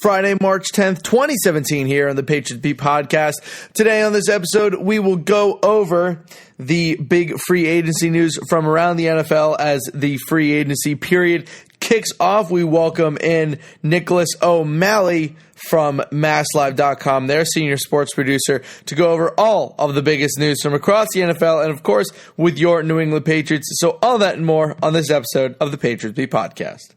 Friday, March 10th, 2017 here on the Patriots Beat podcast. Today on this episode, we will go over the big free agency news from around the NFL as the free agency period kicks off. We welcome in Nicholas O'Malley from MassLive.com, their senior sports producer, to go over all of the biggest news from across the NFL and, of course, with your New England Patriots. So all that and more on this episode of the Patriots Beat podcast.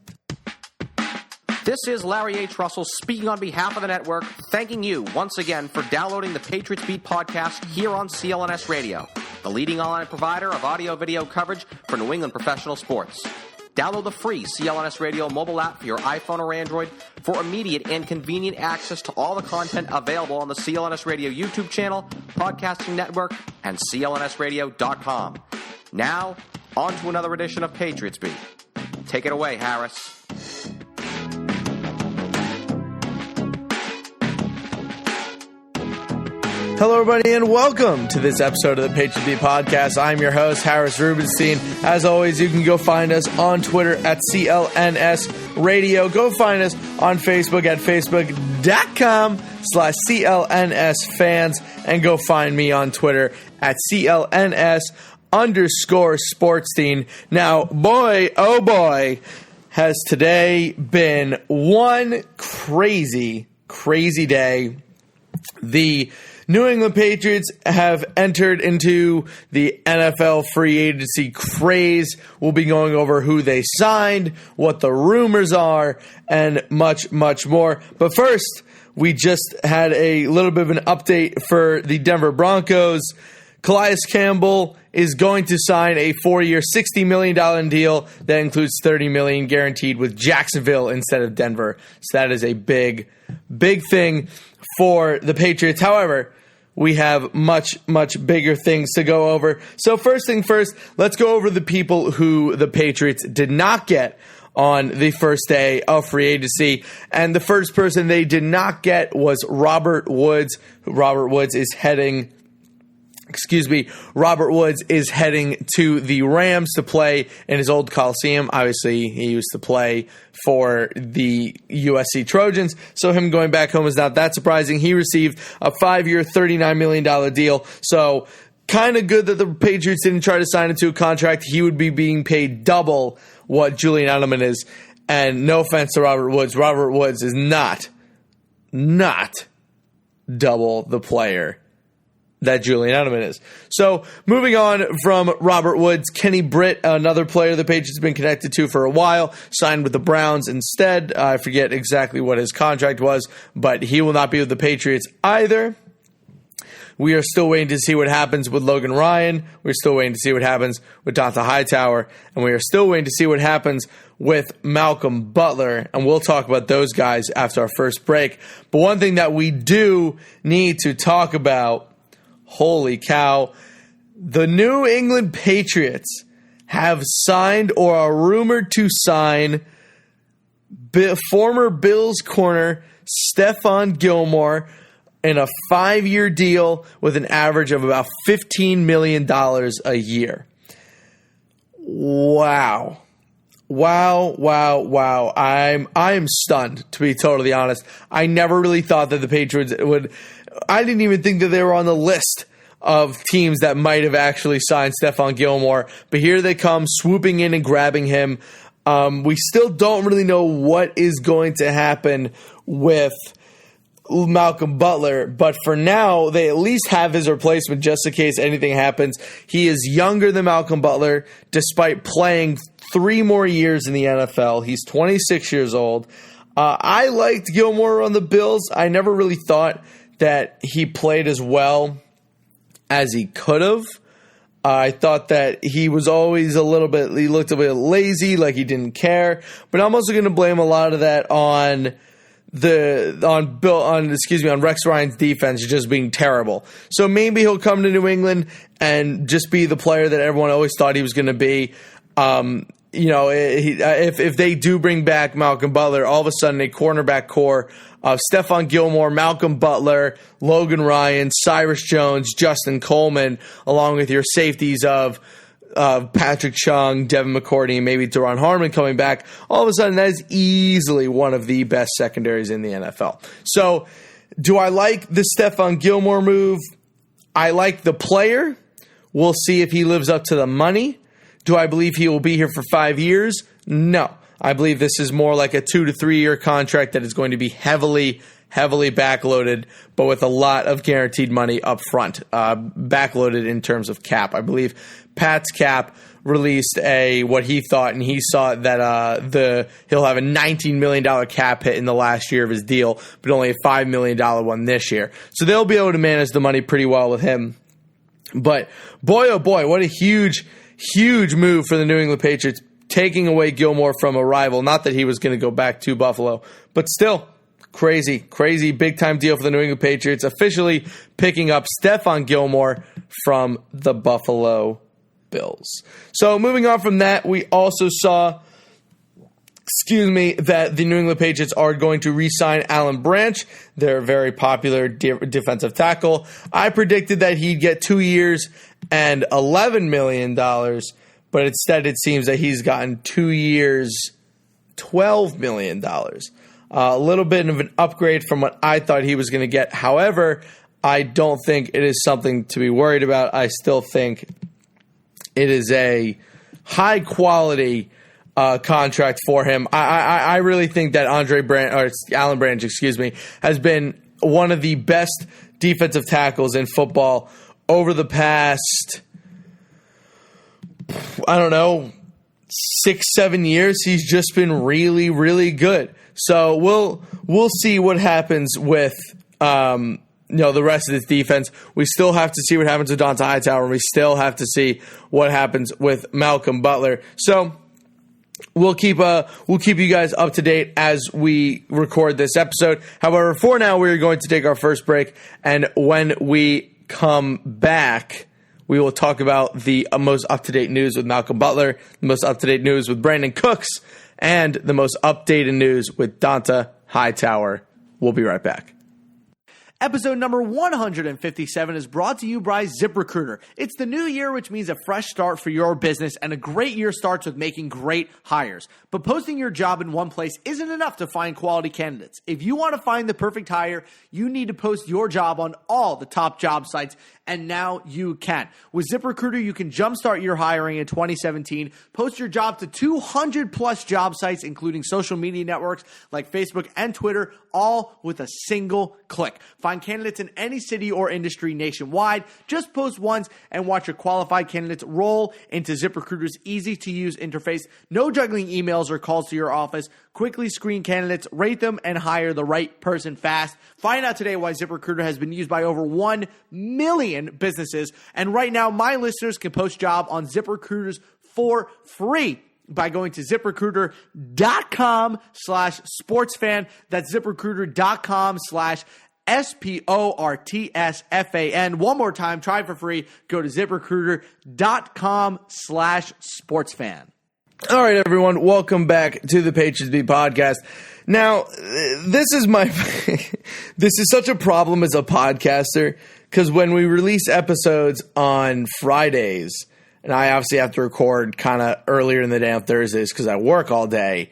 This is Larry H. Russell speaking on behalf of the network, thanking you once again for downloading the Patriots Beat podcast here on CLNS Radio, the leading online provider of audio-video coverage for New England professional sports. Download the free CLNS Radio mobile app for your iPhone or Android for immediate and convenient access to all the content available on the CLNS Radio YouTube channel, podcasting network, and clnsradio.com. Now, on to another edition of Patriots Beat. Take it away, Harris. Hello, everybody, and welcome to this episode of the Patriots Beat podcast. I'm your host, Harris Rubenstein. As always, you can go find us on Twitter at CLNS Radio. Go find us on Facebook at facebook.com/CLNS fans. And go find me on Twitter at CLNS_Sportstein. Now, boy, oh boy, has today been one crazy day. The New England Patriots have entered into the NFL free agency craze. We'll be going over who they signed, what the rumors are, and much, much more. But first, we just had a little bit of an update for the Denver Broncos. Calais Campbell is going to sign a 4-year, $60 million deal that includes $30 million guaranteed with Jacksonville instead of Denver. So that is a big thing for the Patriots. However, we have much bigger things to go over. So first thing first, let's go over the people who the Patriots did not get on the first day of free agency. And the first person they did not get was Robert Woods. Robert Woods is heading to the Rams to play in his old Coliseum. Obviously, he used to play for the USC Trojans, so him going back home is not that surprising. He received a 5-year, $39 million deal, so kind of good that the Patriots didn't try to sign him to a contract. He would be being paid double what Julian Edelman is, and no offense to Robert Woods is not double the player that Julian Edelman is. So, moving on from Robert Woods, Kenny Britt, another player the Patriots have been connected to for a while, signed with the Browns instead. I forget exactly what his contract was, but he will not be with the Patriots either. We are still waiting to see what happens with Logan Ryan. We're still waiting to see what happens with Dante Hightower. And we are still waiting to see what happens with Malcolm Butler. And we'll talk about those guys after our first break. But one thing that we do need to talk about, holy cow, the New England Patriots have signed or are rumored to sign former Bills corner Stephon Gilmore in a 5-year deal with an average of about $15 million a year. Wow. I'm stunned, to be totally honest. I never really thought that the Patriots would. I didn't even think that they were on the list of teams that might have actually signed Stephon Gilmore, but here they come swooping in and grabbing him. We still don't really know what is going to happen with Malcolm Butler, but for now, they at least have his replacement just in case anything happens. He is younger than Malcolm Butler, despite playing 3 more years in the NFL. He's 26 years old. I liked Gilmore on the Bills. I never really thought that he played as well as he could have. I thought that he was always he looked a bit lazy, like he didn't care. But I'm also going to blame a lot of that on Rex Ryan's defense just being terrible. So maybe he'll come to New England and just be the player that everyone always thought he was going to be. If they do bring back Malcolm Butler, all of a sudden a cornerback core of Stephon Gilmore, Malcolm Butler, Logan Ryan, Cyrus Jones, Justin Coleman, along with your safeties of Patrick Chung, Devin McCourty, maybe Deron Harmon coming back, all of a sudden that is easily one of the best secondaries in the NFL. So do I like the Stephon Gilmore move? I like the player. We'll see if he lives up to the money. Do I believe he will be here for 5 years? No. I believe this is more like a 2 to 3 year contract that is going to be heavily backloaded, but with a lot of guaranteed money up front, backloaded in terms of cap. I believe Pat's cap released what he thought, and he saw that he'll have a $19 million cap hit in the last year of his deal, but only a $5 million one this year. So they'll be able to manage the money pretty well with him. But boy, oh boy, what a huge move for the New England Patriots, taking away Gilmore from a rival. Not that he was going to go back to Buffalo, but still. Crazy, big-time deal for the New England Patriots, officially picking up Stephon Gilmore from the Buffalo Bills. So moving on from that, we also saw, that the New England Patriots are going to re-sign Alan Branch, their very popular defensive tackle. I predicted that he'd get 2 years and $11 million, but instead it seems that he's gotten 2 years, $12 million. A little bit of an upgrade from what I thought he was going to get. However, I don't think it is something to be worried about. I still think it is a high-quality contract for him. I really think that Alan Branch, has been one of the best defensive tackles in football over the past, 6-7 years. He's just been really, really good. So we'll see what happens with the rest of this defense. We still have to see what happens with Dont'a Hightower, and we still have to see what happens with Malcolm Butler. So we'll keep you guys up to date as we record this episode. However, for now, we're going to take our first break, and when we come back, we will talk about the most up-to-date news with Malcolm Butler, the most up-to-date news with Brandon Cooks, and the most updated news with Dont'a Hightower. We'll be right back. Episode number 157 is brought to you by ZipRecruiter. It's the new year, which means a fresh start for your business, and a great year starts with making great hires. But posting your job in one place isn't enough to find quality candidates. If you want to find the perfect hire, you need to post your job on all the top job sites, and now you can. With ZipRecruiter, you can jumpstart your hiring in 2017. Post your job to 200 plus job sites, including social media networks like Facebook and Twitter, all with a single click. Find candidates in any city or industry nationwide. Just post once and watch your qualified candidates roll into ZipRecruiter's easy-to-use interface. No juggling emails or calls to your office. Quickly screen candidates, rate them, and hire the right person fast. Find out today why ZipRecruiter has been used by over 1 million businesses. And right now, my listeners can post job on ZipRecruiters for free by going to ZipRecruiter.com/sportsfan. That's ZipRecruiter.com/SPORTSFAN. One more time, try it for free. Go to ZipRecruiter.com/sportsfan. All right, everyone, welcome back to the Patriots Beat podcast. Now, this is such a problem as a podcaster, because when we release episodes on Fridays, and I obviously have to record kind of earlier in the day on Thursdays because I work all day,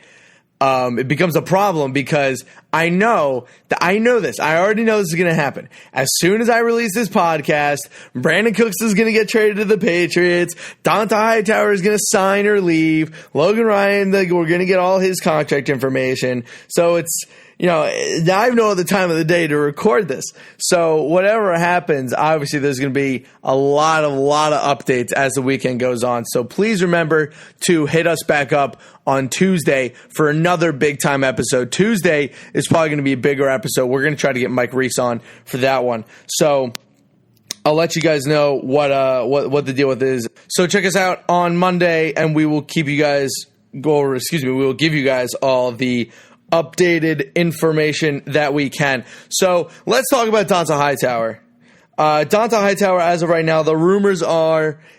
it becomes a problem because I know this. I already know this is going to happen. As soon as I release this podcast, Brandon Cooks is going to get traded to the Patriots. Dont'a Hightower is going to sign or leave. Logan Ryan, we're going to get all his contract information. So it's, now I have no other time of the day to record this. So whatever happens, obviously there's going to be a lot of updates as the weekend goes on. So please remember to hit us back up on Tuesday for another big time episode. Tuesday is probably going to be a bigger episode. We're going to try to get Mike Reese on for that one. So I'll let you guys know what the deal with is. So check us out on Monday, and we will give you guys all the updated information that we can. So let's talk about Dont'a Hightower. Dont'a Hightower, as of right now, the rumors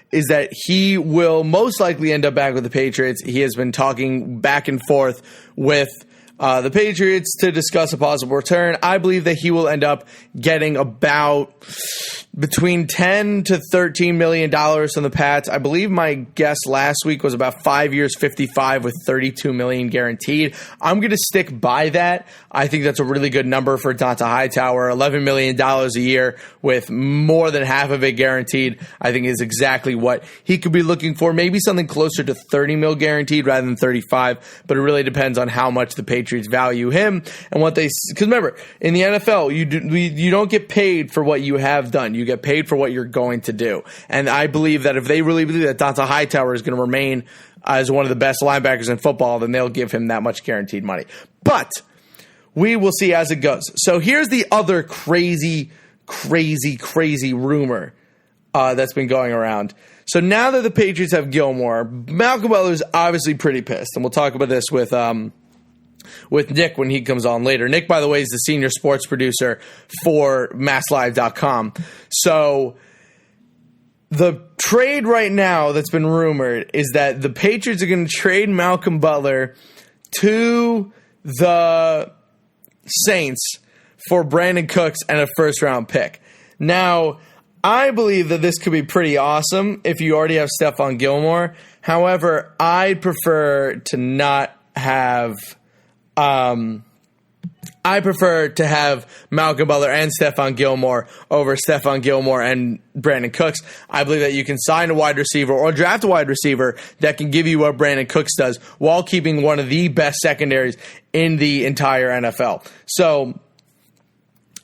is that he will most likely end up back with the Patriots. He has been talking back and forth with the Patriots to discuss a possible return. I believe that he will end up getting about between $10 to $13 million from the Pats. I believe my guess last week was about 5 years, 55 with $32 million guaranteed. I'm going to stick by that. I think that's a really good number for Dont'a Hightower. $11 million a year with more than half of it guaranteed, I think is exactly what he could be looking for. Maybe something closer to 30 mil guaranteed rather than 35, but it really depends on how much the Patriots value him and what they, because remember, in the NFL, you don't get paid for what you have done. You get paid for what you're going to do. And I believe that if they really believe that Dont'a Hightower is going to remain as one of the best linebackers in football, then they'll give him that much guaranteed money. But we will see as it goes. So here's the other crazy rumor that's been going around. So now that the Patriots have Gilmore, Malcolm Butler is obviously pretty pissed. And we'll talk about this with Nick when he comes on later. Nick, by the way, is the senior sports producer for MassLive.com. So the trade right now that's been rumored is that the Patriots are going to trade Malcolm Butler to the Saints for Brandon Cooks and a first-round pick. Now, I believe that this could be pretty awesome if you already have Stephon Gilmore. However, I'd prefer to not have Malcolm Butler and Stephon Gilmore over Stephon Gilmore and Brandon Cooks. I believe that you can sign a wide receiver or draft a wide receiver that can give you what Brandon Cooks does while keeping one of the best secondaries in the entire NFL. So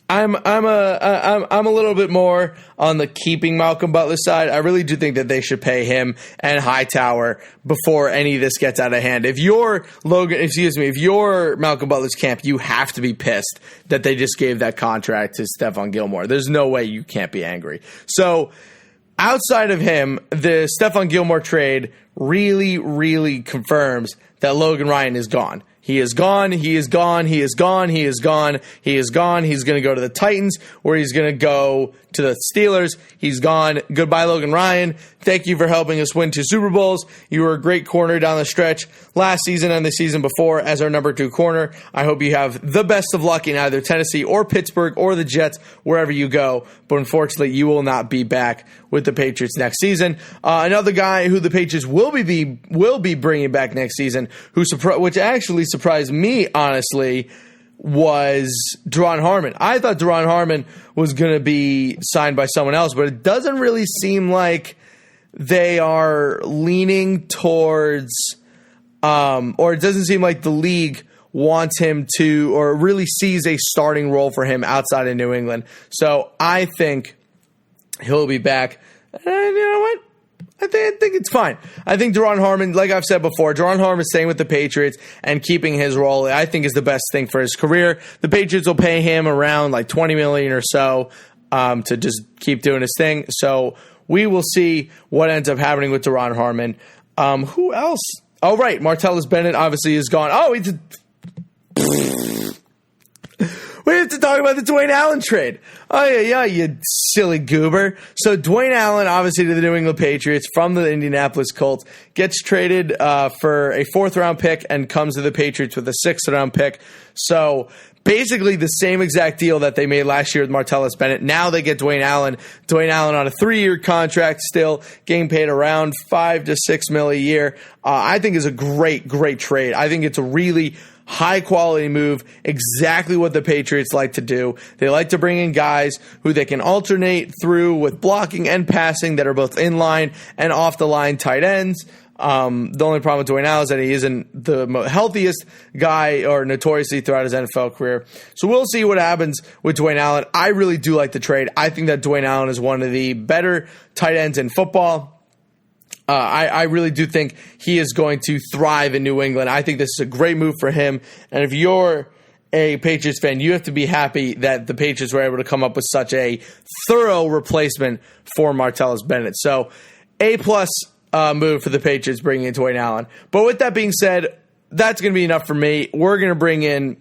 I'm a little bit more on the keeping Malcolm Butler side. I really do think that they should pay him and Hightower before any of this gets out of hand. If you're Malcolm Butler's camp, you have to be pissed that they just gave that contract to Stephon Gilmore. There's no way you can't be angry. So outside of him, the Stephon Gilmore trade really confirms that Logan Ryan is gone. He is gone. He is gone. He is gone. He is gone. He is gone. He's going to go to the Titans, or he's going to go to the Steelers. He's gone. Goodbye, Logan Ryan. Thank you for helping us win 2 Super Bowls. You were a great corner down the stretch last season and the season before as our number 2 corner. I hope you have the best of luck in either Tennessee or Pittsburgh or the Jets, wherever you go. But unfortunately, you will not be back with the Patriots next season. Another guy who the Patriots will be bringing back next season, which actually surprised me, honestly, was Duron Harmon. I thought Duron Harmon was going to be signed by someone else, but it doesn't really seem like they are leaning towards, or it doesn't seem like the league wants him to, or really sees a starting role for him outside of New England. So I think he'll be back. And you know what? I think it's fine. I think Duron Harmon, like I've said before, Duron Harmon staying with the Patriots and keeping his role, I think is the best thing for his career. The Patriots will pay him around like $20 million or so to just keep doing his thing. So we will see what ends up happening with Duron Harmon. Who else? Oh, right. Martellus Bennett obviously is gone. Oh, we have to talk about the Dwayne Allen trade. Oh, yeah, you silly goober. So Dwayne Allen, obviously to the New England Patriots from the Indianapolis Colts, gets traded for a 4th-round pick and comes to the Patriots with a 6th-round pick. So basically the same exact deal that they made last year with Martellus Bennett. Now they get Dwayne Allen. Dwayne Allen on a 3-year contract still, getting paid around $5 to $6 million a year. I think is a great trade. I think it's a really high quality move, exactly what the Patriots like to do. They like to bring in guys who they can alternate through with blocking and passing that are both in line and off the line tight ends. The only problem with Dwayne Allen is that he isn't the healthiest guy, or notoriously throughout his NFL career. So we'll see what happens with Dwayne Allen. I really do like the trade. I think that Dwayne Allen is one of the better tight ends in football. I really do think he is going to thrive in New England. I think this is a great move for him. And if you're a Patriots fan, you have to be happy that the Patriots were able to come up with such a thorough replacement for Martellus Bennett. So A-plus move for the Patriots bringing in Dwayne Allen. But with that being said, that's going to be enough for me. We're going to bring in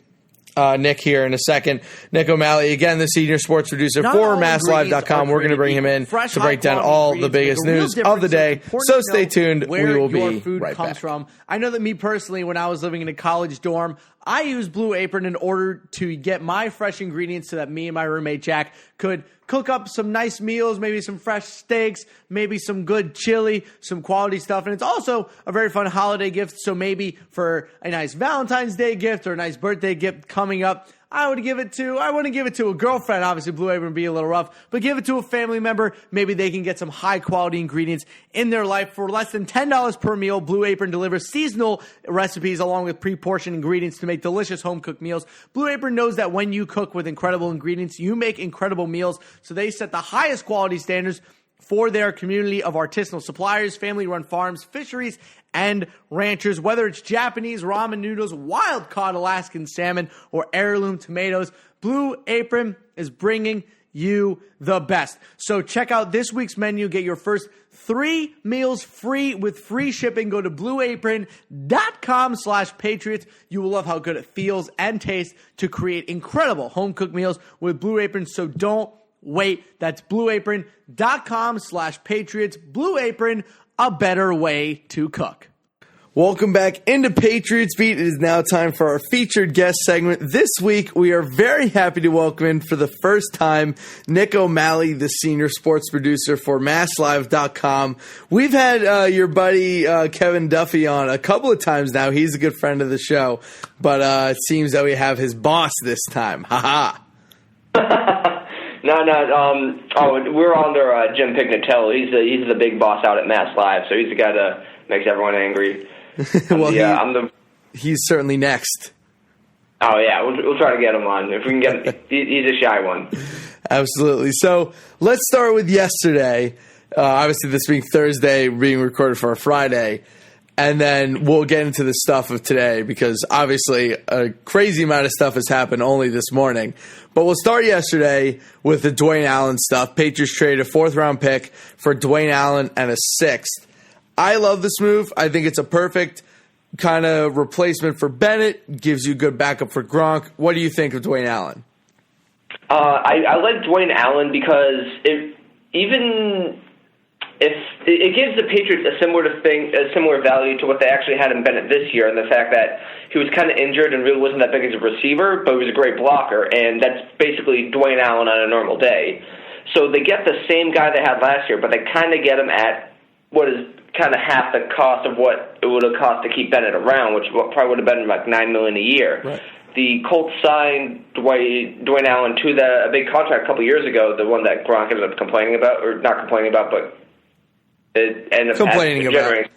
Nick here in a second. Nick O'Malley, again, the senior sports producer for MassLive.com. We're going to bring him in to break down all the biggest news of the day. So stay tuned. We will be right back. I know that me personally, when I was living in a college dorm, I use Blue Apron in order to get my fresh ingredients so that me and my roommate Jack could cook up some nice meals, maybe some fresh steaks, maybe some good chili, some quality stuff. And it's also a very fun holiday gift. So maybe for a nice Valentine's Day gift or a nice birthday gift coming up, I wouldn't give it to a girlfriend. Obviously, Blue Apron would be a little rough, but give it to a family member. Maybe they can get some high quality ingredients in their life for less than $10 per meal. Blue Apron delivers seasonal recipes along with pre-portioned ingredients to make delicious home cooked meals. Blue Apron knows that when you cook with incredible ingredients, you make incredible meals. So they set the highest quality standards for their community of artisanal suppliers, family-run farms, fisheries, and ranchers. Whether it's Japanese ramen noodles, wild-caught Alaskan salmon, or heirloom tomatoes, Blue Apron is bringing you the best. So check out this week's menu. Get your first 3 meals free with free shipping. Go to blueapron.com/Patriots. You will love how good it feels and tastes to create incredible home-cooked meals with Blue Apron. So don't wait. That's blueapron.com/Patriots. Blue Apron, a better way to cook. Welcome back into Patriots Beat. It is now time for our featured guest segment. This week, we are very happy to welcome in for the first time Nick O'Malley, the senior sports producer for MassLive.com. We've had your buddy Kevin Duffy on a couple of times now. He's a good friend of the show, but it seems that we have his boss this time. Ha ha. No. We're under Jim Pignatello. He's the big boss out at Mass Live, so he's the guy that makes everyone angry. Well, he's certainly next. Oh yeah, we'll try to get him on if we can get him. He's a shy one. Absolutely. So let's start with yesterday. Obviously, this being Thursday, being recorded for a Friday. And then we'll get into the stuff of today because obviously a crazy amount of stuff has happened only this morning. But we'll start yesterday with the Dwayne Allen stuff. Patriots traded a 4th-round pick for Dwayne Allen and a 6th. I love this move. I think it's a perfect kind of replacement for Bennett. Gives you good backup for Gronk. What do you think of Dwayne Allen? I like Dwayne Allen because if it gives the Patriots a similar value to what they actually had in Bennett this year, and the fact that he was kind of injured and really wasn't that big as a receiver, but he was a great blocker, and that's basically Dwayne Allen on a normal day. So they get the same guy they had last year, but they kind of get him at what is kind of half the cost of what it would have cost to keep Bennett around, which probably would have been like $9 million a year. Right. The Colts signed Dwayne Allen to a big contract a couple years ago, the one that Gronk ended up complaining about, or not complaining about, but it ended up complaining about.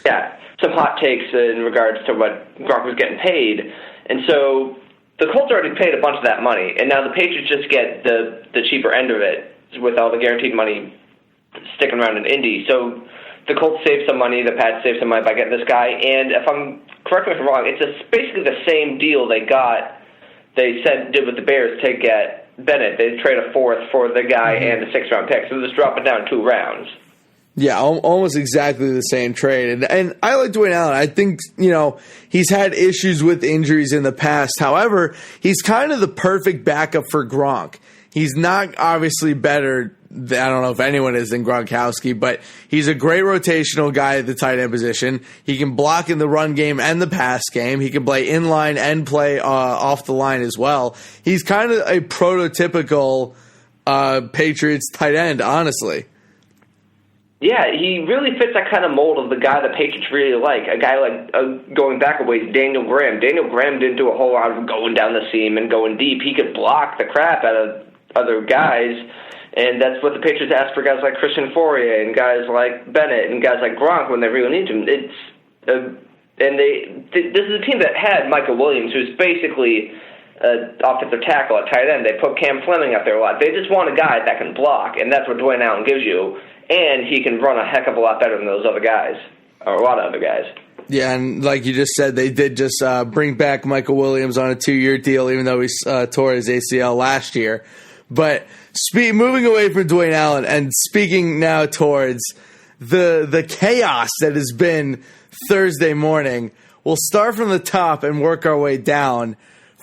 Yeah, some hot takes in regards to what Gronk was getting paid. And so the Colts already paid a bunch of that money, and now the Patriots just get the cheaper end of it with all the guaranteed money sticking around in Indy. So the Colts saved some money, the Pats saved some money by getting this guy, and correct me if I'm wrong, it's basically the same deal they did with the Bears to get Bennett. They trade a 4th for the guy and the 6th-round pick, so just drop it down 2 rounds. Yeah, almost exactly the same trade. And I like Dwayne Allen. I think, he's had issues with injuries in the past. However, he's kind of the perfect backup for Gronk. He's not obviously better, I don't know if anyone is, than Gronkowski, but he's a great rotational guy at the tight end position. He can block in the run game and the pass game. He can play in line and play off the line as well. He's kind of a prototypical Patriots tight end, honestly. Yeah, he really fits that kind of mold of the guy the Patriots really like. A guy like, going back a ways, Daniel Graham. Daniel Graham didn't do a whole lot of going down the seam and going deep. He could block the crap out of other guys, and that's what the Patriots ask for guys like Christian Fourier and guys like Bennett and guys like Gronk when they really need him. This is a team that had Michael Williams, who's basically offensive tackle at tight end. They put Cam Fleming up there a lot. They just want a guy that can block, and that's what Dwayne Allen gives you. And he can run a heck of a lot better than those other guys, or a lot of other guys. Yeah, and like you just said, they did just bring back Michael Williams on a 2-year deal, even though he tore his ACL last year. But moving away from Dwayne Allen and speaking now towards the chaos that has been Thursday morning, we'll start from the top and work our way down.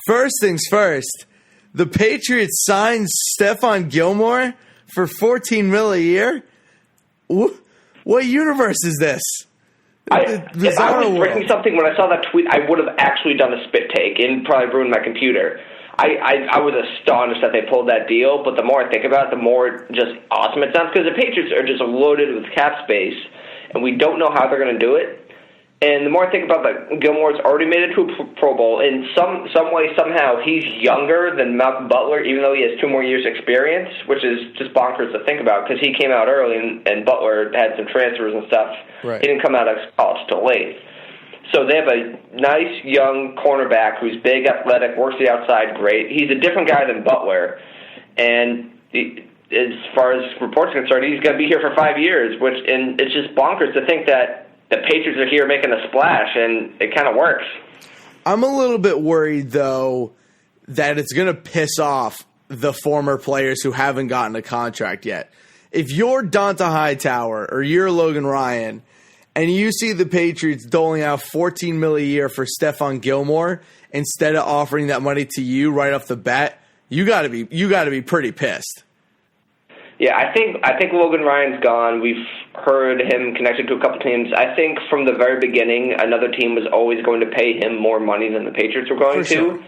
First things first, the Patriots signed Stephon Gilmore for $14 million a year. What universe is this? If I was breaking something when I saw that tweet, I would have actually done a spit take and probably ruined my computer. I was astonished that they pulled that deal, but the more I think about it, the more just awesome it sounds, because the Patriots are just loaded with cap space, and we don't know how they're going to do it. And the more I think about that, Gilmore's already made it to a Pro Bowl. In some way, somehow, he's younger than Malcolm Butler, even though he has 2 more years' experience, which is just bonkers to think about, because he came out early, and Butler had some transfers and stuff. Right. He didn't come out of college till late. So they have a nice young cornerback who's big, athletic, works the outside great. He's a different guy than Butler. And as far as reports are concerned, he's going to be here for 5 years, and it's just bonkers to think that the Patriots are here making a splash, and it kind of works. I'm a little bit worried, though, that it's going to piss off the former players who haven't gotten a contract yet. If you're Donta Hightower or you're Logan Ryan, and you see the Patriots doling out $14 million a year for Stephon Gilmore instead of offering that money to you right off the bat, you got to be pretty pissed. Yeah, I think Logan Ryan's gone. We've heard him connected to a couple teams. I think from the very beginning, another team was always going to pay him more money than the Patriots were going to. Sure.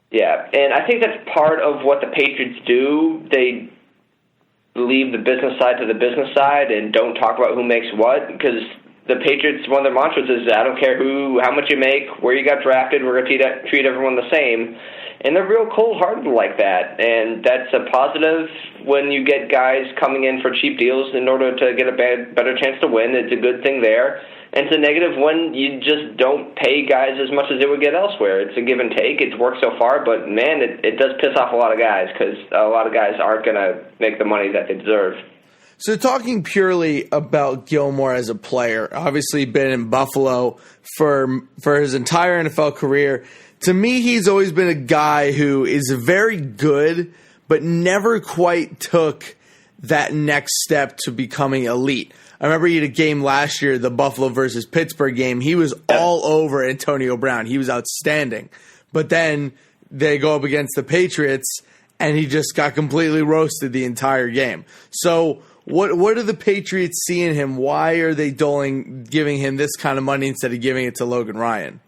Yeah, and I think that's part of what the Patriots do. They leave the business side to the business side and don't talk about who makes what, because the Patriots, one of their mantras is, I don't care how much you make, where you got drafted, we're going to treat everyone the same. And they're real cold-hearted like that, and that's a positive when you get guys coming in for cheap deals in order to get a better chance to win. It's a good thing there. And it's a negative when you just don't pay guys as much as they would get elsewhere. It's a give and take. It's worked so far, but, man, it does piss off a lot of guys because a lot of guys aren't going to make the money that they deserve. So talking purely about Gilmore as a player, obviously been in Buffalo for his entire NFL career. To me, he's always been a guy who is very good, but never quite took that next step to becoming elite. I remember he had a game last year, the Buffalo versus Pittsburgh game. He was all over Antonio Brown. He was outstanding. But then they go up against the Patriots, and he just got completely roasted the entire game. So what do the Patriots see in him? Why are they giving him this kind of money instead of giving it to Logan Ryan?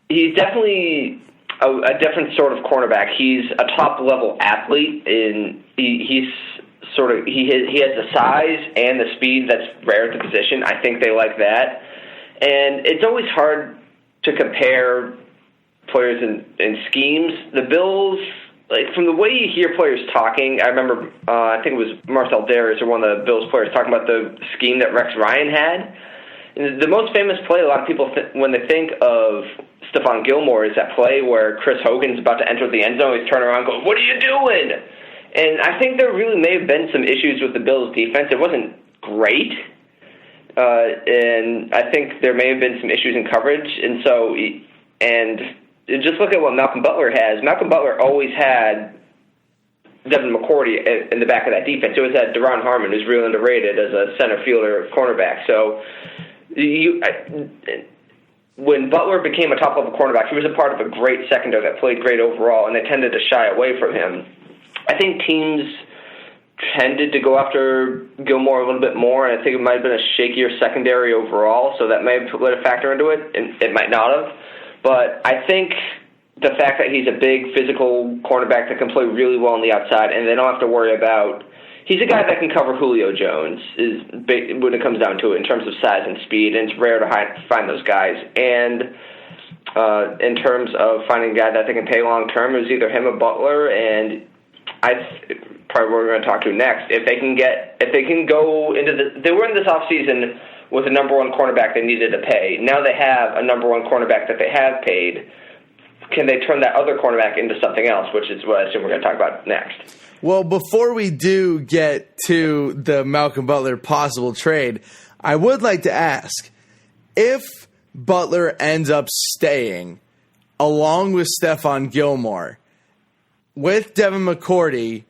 He's definitely a different sort of cornerback. He's a top-level athlete, and he has the size and the speed that's rare at the position. I think they like that. And it's always hard to compare players in schemes. The Bills, like from the way you hear players talking, I remember I think it was Marcel Darius or one of the Bills players talking about the scheme that Rex Ryan had. And the most famous play a lot of people when they think of Stephon Gilmore is that play where Chris Hogan's about to enter the end zone. He's turning around and goes, "What are you doing?" And I think there really may have been some issues with the Bills' defense. It wasn't great. And I think there may have been some issues in coverage. And just look at what Malcolm Butler has. Malcolm Butler always had Devin McCourty in the back of that defense. It was that Deron Harmon, who's real underrated as a center fielder cornerback. So when Butler became a top-level cornerback, he was a part of a great secondary that played great overall, and they tended to shy away from him. I think teams tended to go after Gilmore a little bit more, and I think it might have been a shakier secondary overall, so that may have played a factor into it, and it might not have. But I think the fact that he's a big physical cornerback that can play really well on the outside, and they don't have to worry about – he's a guy that can cover Julio Jones is big when it comes down to it in terms of size and speed, and it's rare to find those guys. And in terms of finding a guy that they can pay long-term, it was either him or Butler, and probably what we're going to talk to next. If they can go into they were in this offseason with a number one cornerback they needed to pay. Now they have a number one cornerback that they have paid. Can they turn that other cornerback into something else, which is what I assume we're going to talk about next. Well, before we do get to the Malcolm Butler possible trade, I would like to ask, if Butler ends up staying along with Stephon Gilmore, with Devin McCourty,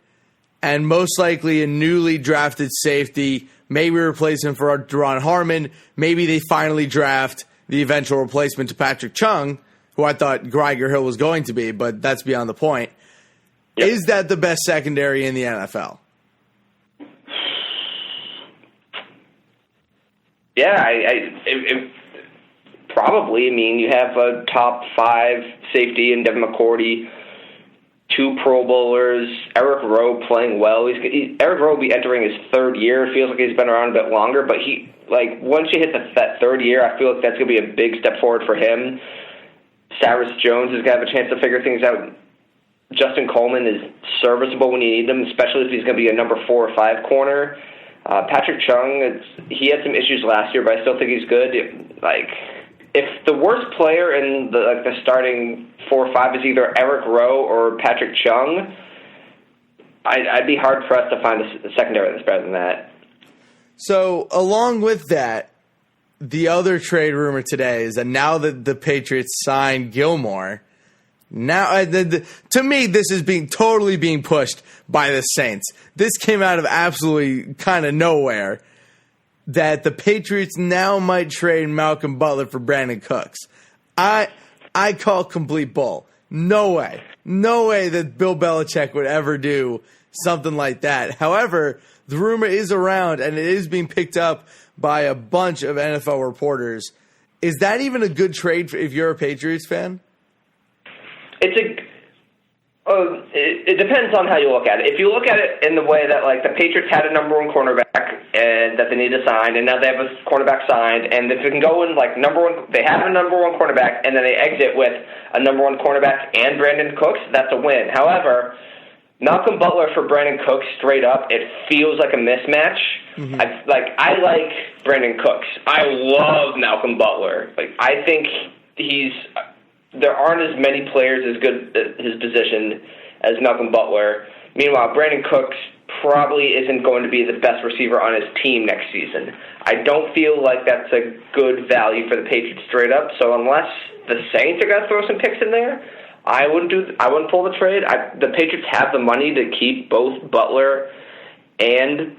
and most likely a newly drafted safety, maybe replacement for Deron Harmon, maybe they finally draft the eventual replacement to Patrick Chung, who I thought Geiger Hill was going to be, but that's beyond the point. Yep. Is that the best secondary in the NFL? Yeah, probably. I mean, you have a top 5 safety in Devin McCourty, 2 Pro Bowlers, Eric Rowe playing well. Eric Rowe will be entering his 3rd year. It feels like he's been around a bit longer, but once you hit that 3rd year, I feel like that's going to be a big step forward for him. Cyrus Jones is going to have a chance to figure things out. Justin Coleman is serviceable when you need him, especially if he's going to be a number 4 or 5 corner. Patrick Chung, he had some issues last year, but I still think he's good. If the worst player in the starting 4 or 5 is either Eric Rowe or Patrick Chung, I'd be hard pressed to find a secondary that's better than that. So, along with that, the other trade rumor today is that now that the Patriots signed Gilmore, now to me this is totally being pushed by the Saints. This came out of absolutely kind of nowhere, that the Patriots now might trade Malcolm Butler for Brandon Cooks. I call complete bull. No way that Bill Belichick would ever do something like that. However, the rumor is around, and it is being picked up by a bunch of NFL reporters. Is that even a good trade if you're a Patriots fan? It depends on how you look at it. If you look at it in the way that the Patriots had a number 1 cornerback and that they need to sign, and now they have a cornerback signed, and if it can go in number 1, they have a number 1 cornerback, and then they exit with a number 1 cornerback and Brandon Cooks, that's a win. However, Malcolm Butler for Brandon Cooks straight up, it feels like a mismatch. Mm-hmm. I like Brandon Cooks. I love Malcolm Butler. I think there aren't as many players as good at his position as Malcolm Butler. Meanwhile, Brandon Cooks probably isn't going to be the best receiver on his team next season. I don't feel like that's a good value for the Patriots straight up. So unless the Saints are going to throw some picks in there, I wouldn't pull the trade. The Patriots have the money to keep both Butler and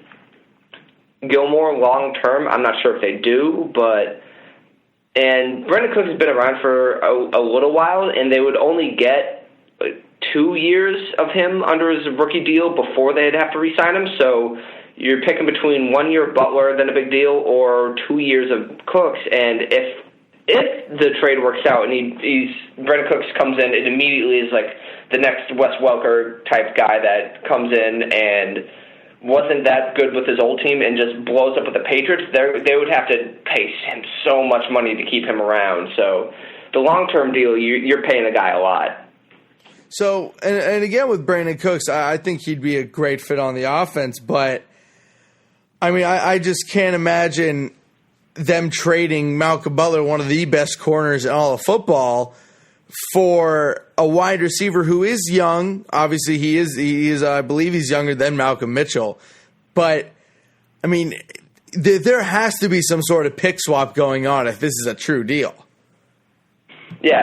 Gilmore long term. I'm not sure if they do, and Brandon Cooks has been around for a little while, and they would only get 2 years of him under his rookie deal before they'd have to re-sign him. So you're picking between 1 year of Butler, then a big deal, or 2 years of Cooks. And if the trade works out and Brandon Cooks comes in, it immediately is the next Wes Welker type guy that comes in and wasn't that good with his old team and just blows up with the Patriots, they would have to pay him so much money to keep him around. So the long-term deal, you're paying the guy a lot. So, and again with Brandon Cooks, I think he'd be a great fit on the offense, but I mean, I just can't imagine them trading Malcolm Butler, one of the best corners in all of football, for a wide receiver who is young. Obviously, he is. I believe he's younger than Malcolm Mitchell. But I mean, there has to be some sort of pick swap going on if this is a true deal. Yeah,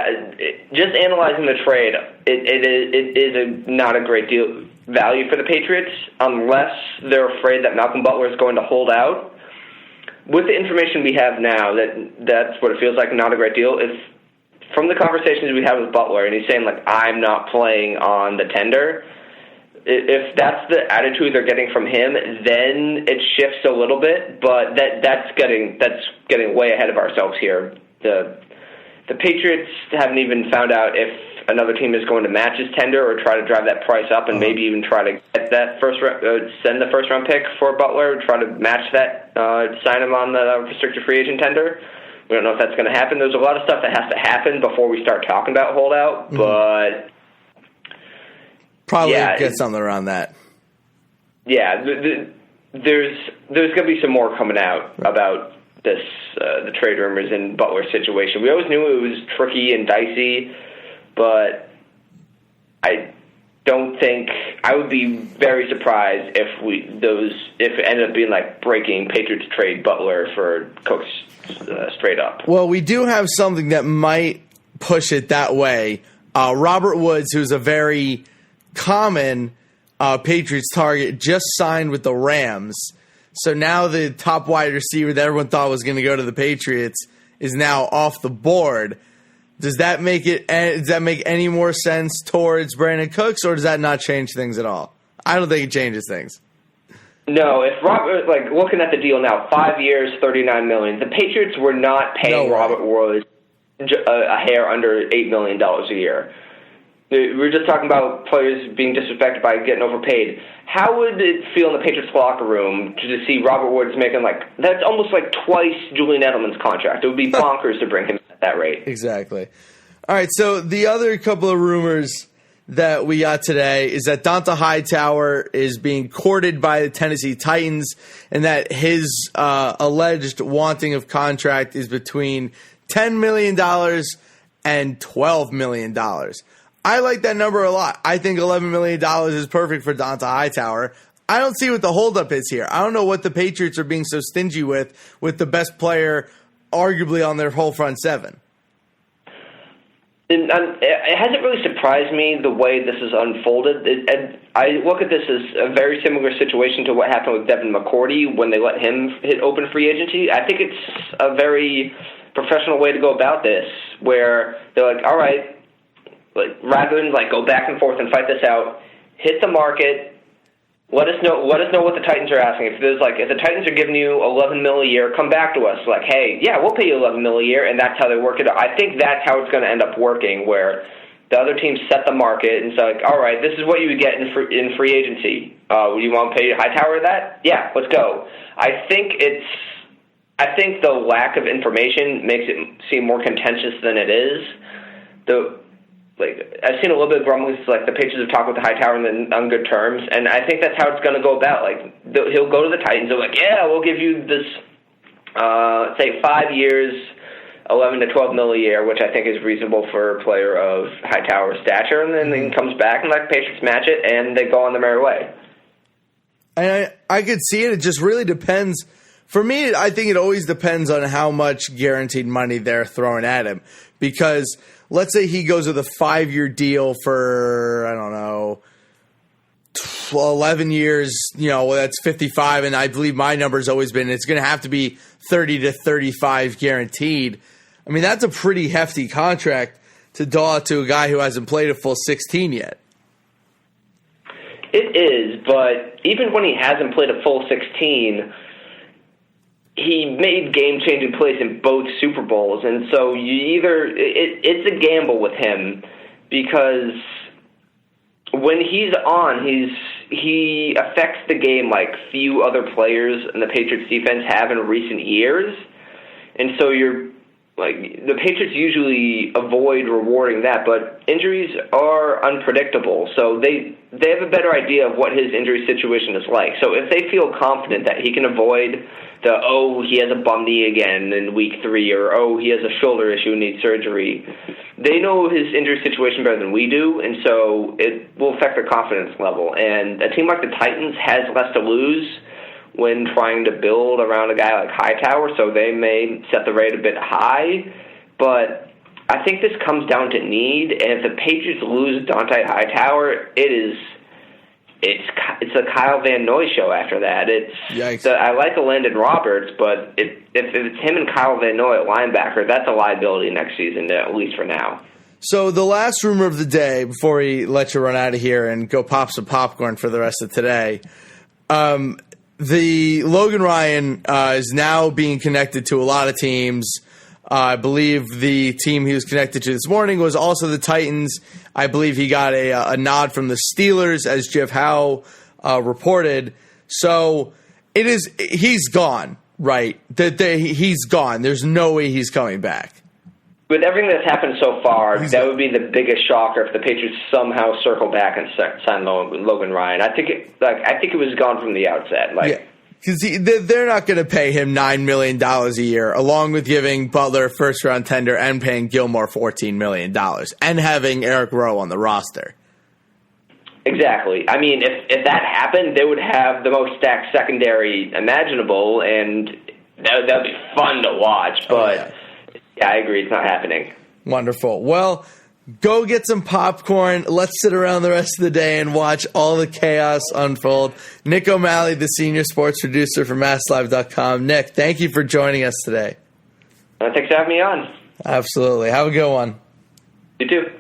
just analyzing the trade, it is not a great deal value for the Patriots unless they're afraid that Malcolm Butler is going to hold out. With the information we have now, that's what it feels like, not a great deal. If from the conversations we have with Butler, and he's saying, I'm not playing on the tender, if that's the attitude they're getting from him, then it shifts a little bit, but that's getting way ahead of ourselves here. The Patriots haven't even found out if another team is going to match his tender or try to drive that price up and maybe even try to get that send the first-round pick for Butler, try to match that, sign him on the restricted free agent tender. We don't know if that's going to happen. There's a lot of stuff that has to happen before we start talking about holdout, but probably get something around that. Yeah, there's going to be some more coming out about this, the trade rumors and Butler's situation. We always knew it was tricky and dicey, but I don't think I would be very surprised if it ended up being breaking Patriots trade Butler for Cooks straight up. Well, we do have something that might push it that way. Robert Woods, who's a very common Patriots target, just signed with the Rams. So now the top wide receiver that everyone thought was going to go to the Patriots is now off the board. Does that make any more sense towards Brandon Cooks, or does that not change things at all? I don't think it changes things. No, if Robert, looking at the deal now, 5 years, $39 million. The Patriots were not paying Robert Woods a hair under $8 million a year. We're just talking about players being disrespected by getting overpaid. How would it feel in the Patriots locker room to see Robert Woods making that's almost like twice Julian Edelman's contract? It would be bonkers to bring him at that rate. Exactly. All right, so the other couple of rumors that we got today is that Donta Hightower is being courted by the Tennessee Titans and that his alleged wanting of contract is between $10 million and $12 million. I like that number a lot. I think $11 million is perfect for Donta Hightower. I don't see what the holdup is here. I don't know what the Patriots are being so stingy with the best player arguably on their whole front seven. It hasn't really surprised me the way this has unfolded. I look at this as a very similar situation to what happened with Devin McCourty when they let him hit open free agency. I think it's a very professional way to go about this, where they're like, all right, rather than go back and forth and fight this out, hit the market. Let us know what the Titans are asking. If the Titans are giving you $11 million a year, come back to us. Hey, yeah, we'll pay you $11 million a year, and that's how they work it out. I think that's how it's going to end up working, where the other teams set the market and say, all right, this is what you would get in free agency. You want to pay Hightower that? Yeah, let's go. I think the lack of information makes it seem more contentious than it is. I've seen a little bit of grumblings, the Patriots have talked with the Hightower on good terms, and I think that's how it's going to go about. He'll go to the Titans, they're yeah, we'll give you this, say 5 years, $11 to $12 million a year, which I think is reasonable for a player of Hightower's stature, and then he comes back and the Patriots match it, and they go on their merry way. And I could see it. It just really depends. For me, I think it always depends on how much guaranteed money they're throwing at him, because let's say he goes with a 5-year deal for, 11 years, that's 55, and I believe my number's always been it's going to have to be 30 to 35 guaranteed. I mean, that's a pretty hefty contract to draw to a guy who hasn't played a full 16 yet. It is, but even when he hasn't played a full 16, he made game-changing plays in both Super Bowls, and so it's a gamble with him, because when he's on, he affects the game like few other players in the Patriots defense have in recent years, and so the Patriots usually avoid rewarding that, but injuries are unpredictable, so they have a better idea of what his injury situation is like. So if they feel confident that he can avoid he has a bum knee again in week 3, or he has a shoulder issue and needs surgery, they know his injury situation better than we do, and so it will affect their confidence level. And a team like the Titans has less to lose when trying to build around a guy like Hightower, so they may set the rate a bit high, but I think this comes down to need, and if the Patriots lose Donta Hightower, it's a Kyle Van Noy show after that. I like Landon Roberts, but if it's him and Kyle Van Noy at linebacker, that's a liability next season, at least for now. So the last rumor of the day, before we let you run out of here and go pop some popcorn for the rest of today, the Logan Ryan is now being connected to a lot of teams. I believe the team he was connected to this morning was also the Titans. I believe he got a nod from the Steelers, as Jeff Howe reported. So he's gone, right? He's gone. There's no way he's coming back. With everything that's happened so far, that would be the biggest shocker if the Patriots somehow circle back and sign Logan Ryan. I think it was gone from the outset. Because they're not going to pay him $9 million a year, along with giving Butler a first-round tender and paying Gilmore $14 million, and having Eric Rowe on the roster. Exactly. I mean, if that happened, they would have the most stacked secondary imaginable, and that would be fun to watch. But yeah, I agree, it's not happening. Wonderful. Well, go get some popcorn. Let's sit around the rest of the day and watch all the chaos unfold. Nick O'Malley, the senior sports producer for MassLive.com. Nick, thank you for joining us today. Thanks for having me on. Absolutely. Have a good one. You too.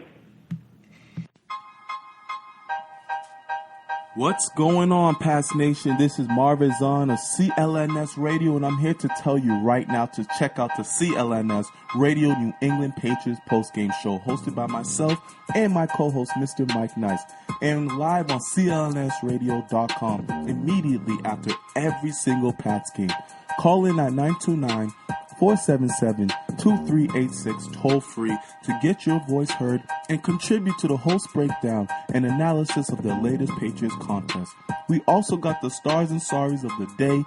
What's going on, Pats Nation? This is Marvin Zahn of CLNS Radio, and I'm here to tell you right now to check out the CLNS Radio New England Patriots postgame show, hosted by myself and my co-host, Mr. Mike Nice, and live on CLNSradio.com immediately after every single Pats game. Call in at 929-477-2386 toll-free to get your voice heard and contribute to the host breakdown and analysis of the latest Patriots contest. We also got the stars and sorries of the day,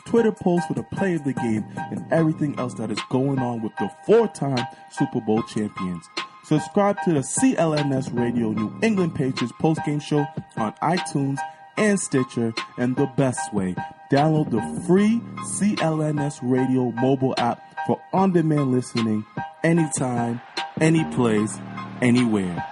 Twitter posts for the play of the game, and everything else that is going on with the 4-time Super Bowl champions. Subscribe to the CLNS Radio New England Patriots postgame show on iTunes and Stitcher, and the best way, download the free CLNS Radio mobile app for on-demand listening anytime, any place, anywhere.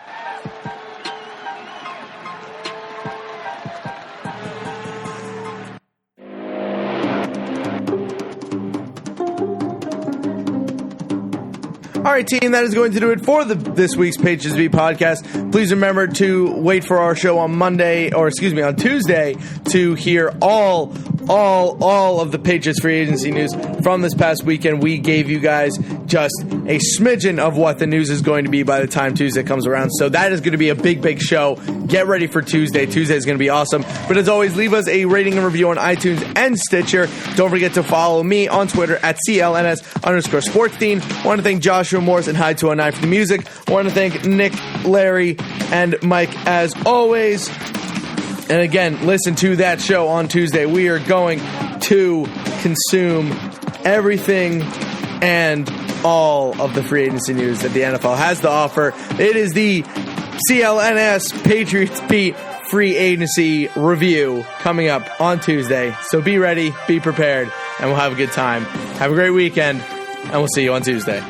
All right, team, that is going to do it for this week's Patriots Beat podcast. Please remember to wait for our show on Tuesday to hear all of the Patriots free agency news from this past weekend. We gave you guys just a smidgen of what the news is going to be by the time Tuesday comes around. So that is going to be a big show. Get ready for Tuesday. Tuesday is going to be awesome. But as always, leave us a rating and review on iTunes and Stitcher. Don't forget to follow me on Twitter at CLNS_SportsDean. Want to thank Joshua Morris and Hightower and for the music. Want to thank Nick, Larry, and Mike as always. And again, listen to that show on Tuesday. We are going to consume everything and all of the free agency news that the NFL has to offer. It is the CLNS Patriots Beat free agency review coming up on Tuesday. So be ready, be prepared, and we'll have a good time. Have a great weekend, and we'll see you on Tuesday.